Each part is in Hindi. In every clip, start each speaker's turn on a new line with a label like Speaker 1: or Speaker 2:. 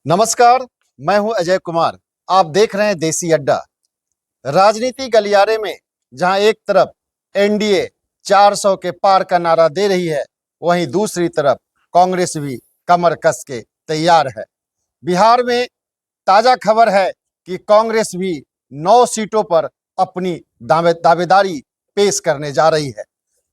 Speaker 1: नमस्कार, मैं हूं अजय कुमार। आप देख रहे हैं देसी अड्डा। राजनीति गलियारे में जहां एक तरफ एनडीए 400 के पार का नारा दे रही है, वहीं दूसरी तरफ कांग्रेस भी कमर कस के तैयार है। बिहार में ताजा खबर है कि कांग्रेस भी 9 सीटों पर अपनी दावेदारी पेश करने जा रही है।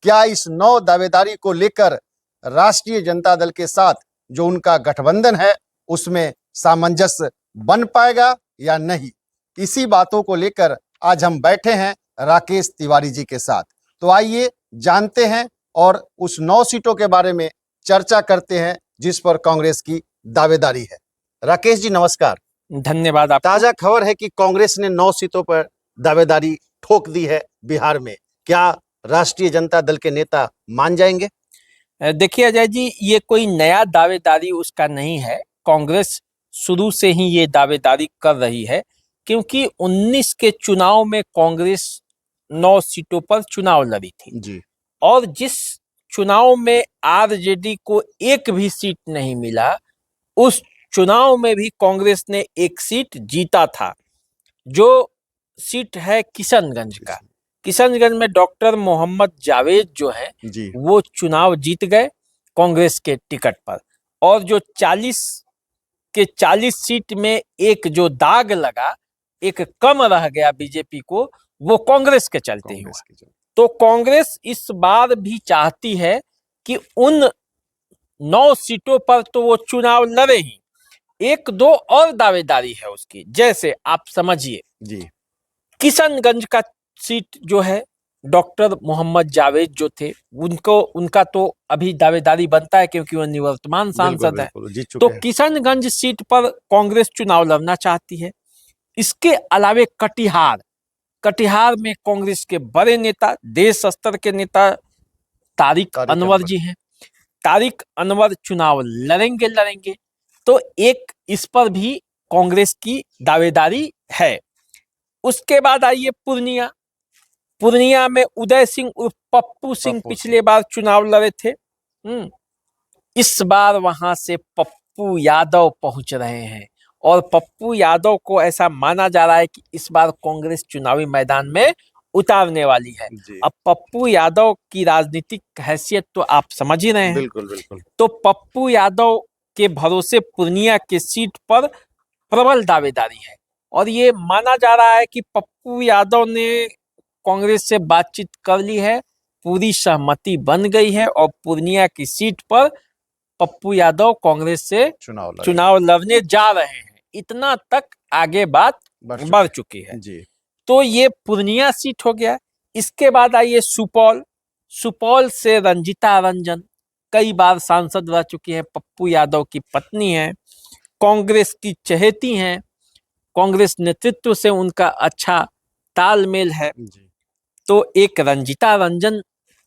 Speaker 1: क्या इस 9 दावेदारी को लेकर राष्ट्रीय जनता दल के साथ जो उनका गठबंधन है उसमें सामंजस्य बन पाएगा या नहीं? इसी बातों को लेकर आज हम बैठे हैं राकेश तिवारी जी के साथ। तो आइए जानते हैं और उस 9 सीटों के बारे में चर्चा करते हैं जिस पर कांग्रेस की दावेदारी है। राकेश जी नमस्कार।
Speaker 2: धन्यवाद। आप
Speaker 1: ताजा खबर है कि कांग्रेस ने 9 सीटों पर दावेदारी ठोक दी है बिहार में। क्या राष्ट्रीय जनता दल के नेता मान जाएंगे?
Speaker 2: देखिए अजय जी, ये कोई नया दावेदारी उसका नहीं है। कांग्रेस शुरू से ही ये दावेदारी कर रही है, क्योंकि 19 के चुनाव में कांग्रेस 9 सीटों पर चुनाव लड़ी थी
Speaker 1: जी।
Speaker 2: और जिस चुनाव में आरजेडी को एक भी सीट नहीं मिला, उस चुनाव में भी कांग्रेस ने एक सीट जीता था, जो सीट है किशनगंज का। किशनगंज में डॉक्टर मोहम्मद जावेद जो है वो चुनाव जीत गए कांग्रेस के टिकट पर। और जो 40 के 40 सीट में एक जो दाग लगा, एक कम रह गया बीजेपी को, वो कांग्रेस के चलते ही हुआ। तो कांग्रेस इस बार भी चाहती है कि उन 9 सीटों पर तो वो चुनाव लड़े ही, एक दो और दावेदारी है उसकी। जैसे आप समझिए
Speaker 1: जी,
Speaker 2: किशनगंज का सीट जो है, डॉक्टर मोहम्मद जावेद जो थे उनका तो अभी दावेदारी बनता है, क्योंकि वो निवर्तमान सांसद है। तो किशनगंज सीट पर कांग्रेस चुनाव लड़ना चाहती है। इसके अलावे कटिहार में कांग्रेस के बड़े नेता, देश स्तर के नेता तारिक अनवर जी हैं। तारिक अनवर चुनाव लड़ेंगे। तो एक इस पर भी कांग्रेस की दावेदारी है। उसके बाद आइए पूर्णिया में उदय सिंह उर्फ पप्पू सिंह पिछले बार चुनाव लड़े थे। इस बार वहां से पप्पू यादव पहुंच रहे हैं और पप्पू यादव को ऐसा माना जा रहा है कि इस बार कांग्रेस चुनावी मैदान में उतारने वाली है। अब पप्पू यादव की राजनीतिक हैसियत तो आप समझ ही रहे हैं।
Speaker 1: बिल्कुल।
Speaker 2: तो पप्पू यादव के भरोसे पूर्णिया के सीट पर प्रबल दावेदारी है और ये माना जा रहा है कि पप्पू यादव ने कांग्रेस से बातचीत कर ली है, पूरी सहमति बन गई है और पूर्णिया की सीट पर पप्पू यादव कांग्रेस से चुनाव लड़ने जा रहे हैं। इतना तक आगे बात बढ़ चुकी है जी। तो ये पूर्णिया सीट हो गया। इसके बाद आइए सुपौल से रंजिता रंजन कई बार सांसद रह चुकी है, पप्पू यादव की पत्नी है, कांग्रेस की चहेती हैं, कांग्रेस नेतृत्व से उनका अच्छा तालमेल है। तो एक रंजिता रंजन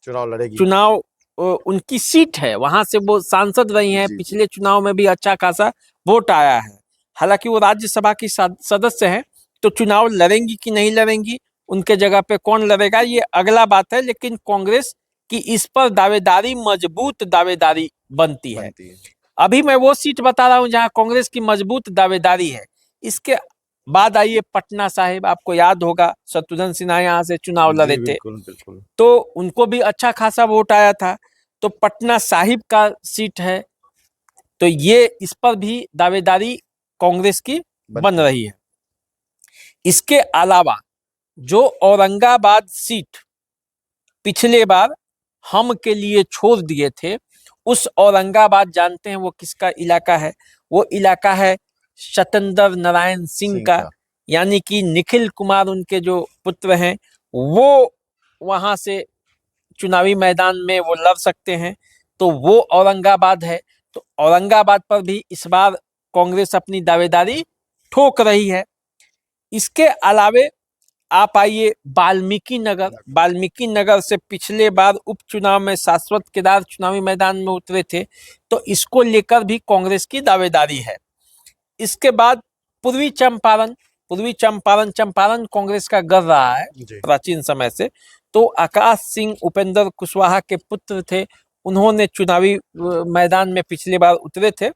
Speaker 2: चुनाव उनकी सीट है, वहां से वो सांसद रही हैं। पिछले चुनाव में भी अच्छा खासा वोट आया है। हालांकि वो राज्यसभा की सदस्य हैं, तो चुनाव लड़ेंगी कि नहीं लड़ेंगी, उनके जगह पे कौन लड़ेगा ये अगला बात है। लेकिन कांग्रेस की इस पर दावेदारी, मजबूत दावेदारी बनती है। अभी मैं वो सीट बता रहा हूं जहां कांग्रेस की मजबूत दावेदारी है। इसके बाद आइए पटना साहिब। आपको याद होगा शत्रुघ्न सिन्हा यहाँ से चुनाव लड़े थे, तो उनको भी अच्छा खासा वोट आया था। तो पटना साहिब का सीट है, तो ये इस पर भी दावेदारी कांग्रेस की बन रही है। इसके अलावा जो औरंगाबाद सीट पिछले बार हम के लिए छोड़ दिए थे, उस औरंगाबाद जानते हैं वो किसका इलाका है? वो इलाका है सत्येंद्र नारायण सिंह का, यानी कि निखिल कुमार उनके जो पुत्र हैं वो वहां से चुनावी मैदान में वो लड़ सकते हैं। तो वो औरंगाबाद है। तो औरंगाबाद पर भी इस बार कांग्रेस अपनी दावेदारी ठोक रही है। इसके अलावे आप आइए वाल्मीकि नगर से पिछले बार उपचुनाव में शाश्वत केदार चुनावी मैदान में उतरे थे, तो इसको लेकर भी कांग्रेस की दावेदारी है। इसके बाद पूर्वी चंपारण कांग्रेस का गढ़ रहा है प्राचीन समय से। तो आकाश सिंह उपेंद्र कुशवाहा के पुत्र थे, उन्होंने चुनावी मैदान में पिछली बार उतरे थे,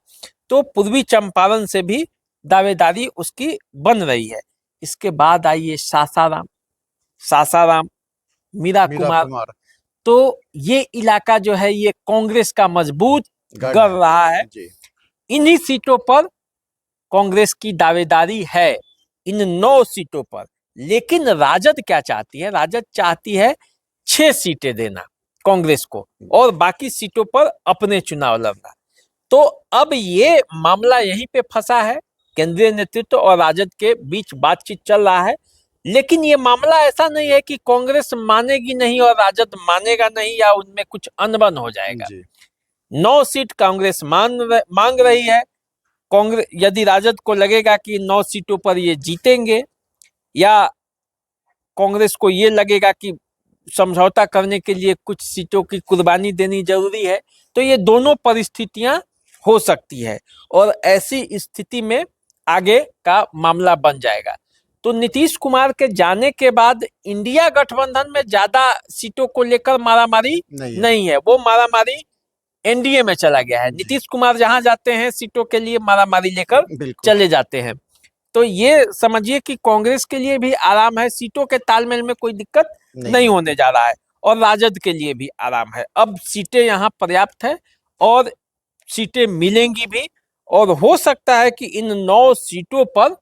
Speaker 2: तो पूर्वी चंपारण से भी दावेदारी उसकी बन रही है। इसके बाद आइए सासाराम, मीरा
Speaker 1: मीरा
Speaker 2: कुमार। तो ये इलाका जो है ये कांग्रेस का मजबूत गढ़ रहा है।
Speaker 1: जी।
Speaker 2: इन्हीं सीटों पर कांग्रेस की दावेदारी है, इन 9 सीटों पर। लेकिन राजद क्या चाहती है? राजद चाहती है 6 सीटें देना कांग्रेस को और बाकी सीटों पर अपने चुनाव लड़ना। तो अब ये मामला यहीं पे फंसा है, केंद्रीय नेतृत्व और राजद के बीच बातचीत चल रहा है। लेकिन ये मामला ऐसा नहीं है कि कांग्रेस मानेगी नहीं और राजद मानेगा नहीं या उनमें कुछ अनबन हो जाएगा।
Speaker 1: जी।
Speaker 2: 9 सीट कांग्रेस मांग रही है। कांग्रेस यदि राजद को लगेगा कि 9 सीटों पर ये जीतेंगे या कांग्रेस को ये लगेगा कि समझौता करने के लिए कुछ सीटों की कुर्बानी देनी जरूरी है, तो ये दोनों परिस्थितियां हो सकती है और ऐसी स्थिति में आगे का मामला बन जाएगा। तो नीतीश कुमार के जाने के बाद इंडिया गठबंधन में ज्यादा सीटों को लेकर मारामारी नहीं है। वो मारामारी एनडीए में चला गया है। नीतीश कुमार जहां जाते हैं सीटों के लिए मारामारी लेकर चले जाते हैं। तो ये समझिए कि कांग्रेस के लिए भी आराम है, सीटों के तालमेल में कोई दिक्कत नहीं होने जा रहा है और राजद के लिए भी आराम है। अब सीटें यहाँ पर्याप्त है और सीटें मिलेंगी भी और हो सकता है कि इन 9 सीटों पर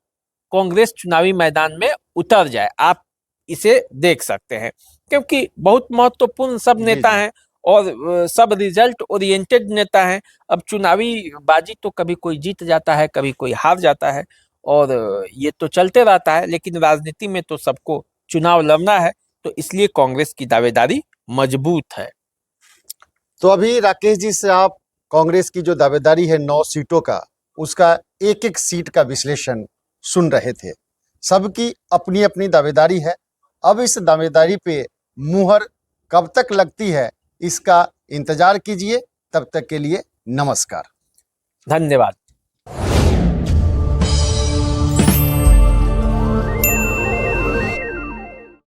Speaker 2: कांग्रेस चुनावी मैदान में उतर जाए। आप इसे देख सकते हैं क्योंकि बहुत महत्वपूर्ण सब नेता हैं और सब रिजल्ट ओरिएंटेड नेता हैं। अब चुनावी बाजी तो कभी कोई जीत जाता है, कभी कोई हार जाता है और ये तो चलते रहता है। लेकिन राजनीति में तो सबको चुनाव लड़ना है, तो इसलिए कांग्रेस की दावेदारी मजबूत है।
Speaker 1: तो अभी राकेश जी से आप कांग्रेस की जो दावेदारी है 9 सीटों का, उसका एक एक सीट का विश्लेषण सुन रहे थे। सबकी अपनी अपनी दावेदारी है। अब इस दावेदारी पे मुहर कब तक लगती है, इसका इंतजार कीजिए। तब तक के लिए नमस्कार,
Speaker 2: धन्यवाद।